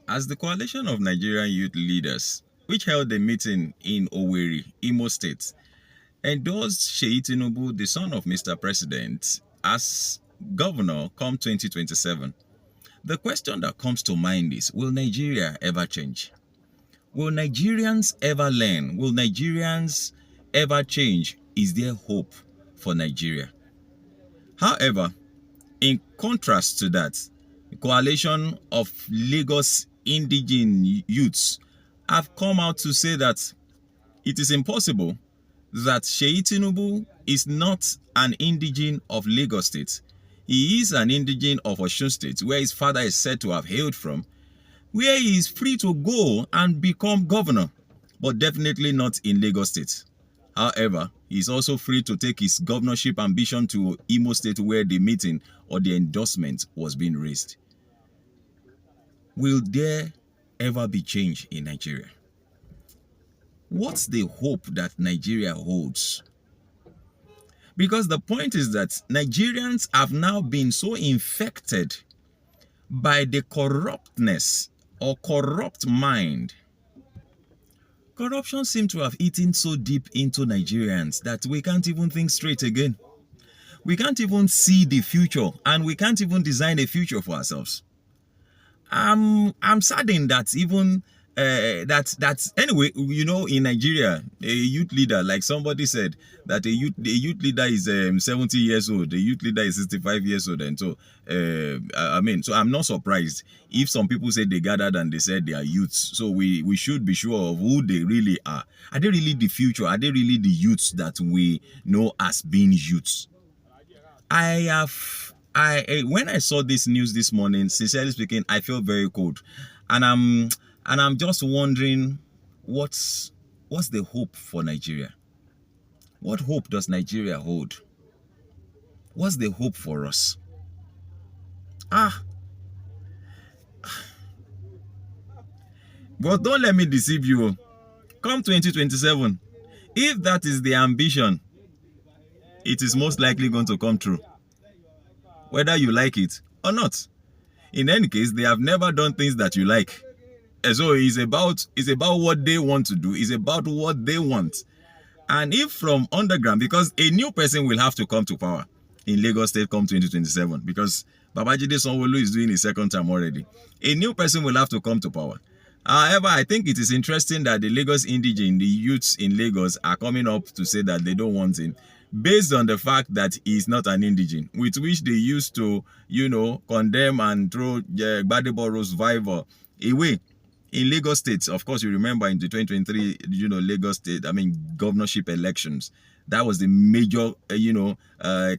As the coalition of Nigerian youth leaders, which held a meeting in Owerri, Imo State, endorsed Seyi Tinubu, the son of Mr. President, as governor come 2027, the question that comes to mind is, will Nigeria ever change? Will Nigerians ever learn? Will Nigerians ever change? Is there hope for Nigeria? However, in contrast to that, the coalition of Lagos indigenous youths have come out to say that it is impossible, that Seyi Tinubu is not an indigene of Lagos State. He is an indigene of Osun State, where his father is said to have hailed from, where he is free to go and become governor, but definitely not in Lagos State. However, he is also free to take his governorship ambition to Imo State, where the meeting or the endorsement was being raised. Will there ever be change in Nigeria? What's the hope that Nigeria holds? Because the point is that Nigerians have now been so infected by the corruptness or corrupt mind. Corruption seems to have eaten so deep into Nigerians that we can't even think straight again. We can't even see the future, and we can't even design a future for ourselves. I'm saddened that even that's anyway, you know, in Nigeria, a youth leader, like somebody said, that a youth leader is 70 years old, a youth leader is 65 years old, and so I mean, so I'm not surprised if some people say they gathered and they said they are youths. So we should be sure of who they really are. Are they really the future? Are they really the youths that we know as being youths? When I saw this news this morning, sincerely speaking, I felt very cold, and I'm just wondering, what's the hope for Nigeria? What hope does Nigeria hold? What's the hope for us? But don't let me deceive you. Come 2027, if that is the ambition, it is most likely going to come true, whether you like it or not. In any case, they have never done things that you like. And so it's about what they want to do. It's about what they want. And if from underground, because a new person will have to come to power in Lagos State come 2027, because Babajide Sanwo-Olu is doing his second term already. A new person will have to come to power. However, I think it is interesting that the Lagos indigene, the youths in Lagos, are coming up to say that they don't want him, based on the fact that he's not an indigene, with which they used to, you know, condemn and throw Gbadebo's survivor away. In Lagos State, of course, you remember in the 2023, you know, Lagos State, I mean, governorship elections, that was the major,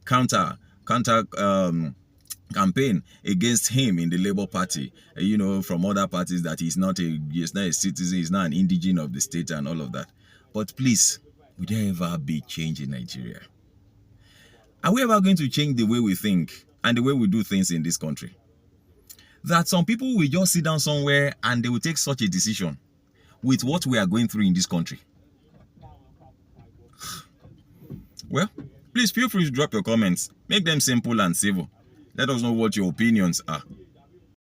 counter campaign against him in the Labour Party, you know, from other parties, that he's not a citizen, he's not an indigene of the state and all of that. But please, will there ever be change in Nigeria? Are we ever going to change the way we think and the way we do things in this country? That some people will just sit down somewhere and they will take such a decision with what we are going through in this country. Well, please feel free to drop your comments. Make them simple and civil. Let us know what your opinions are.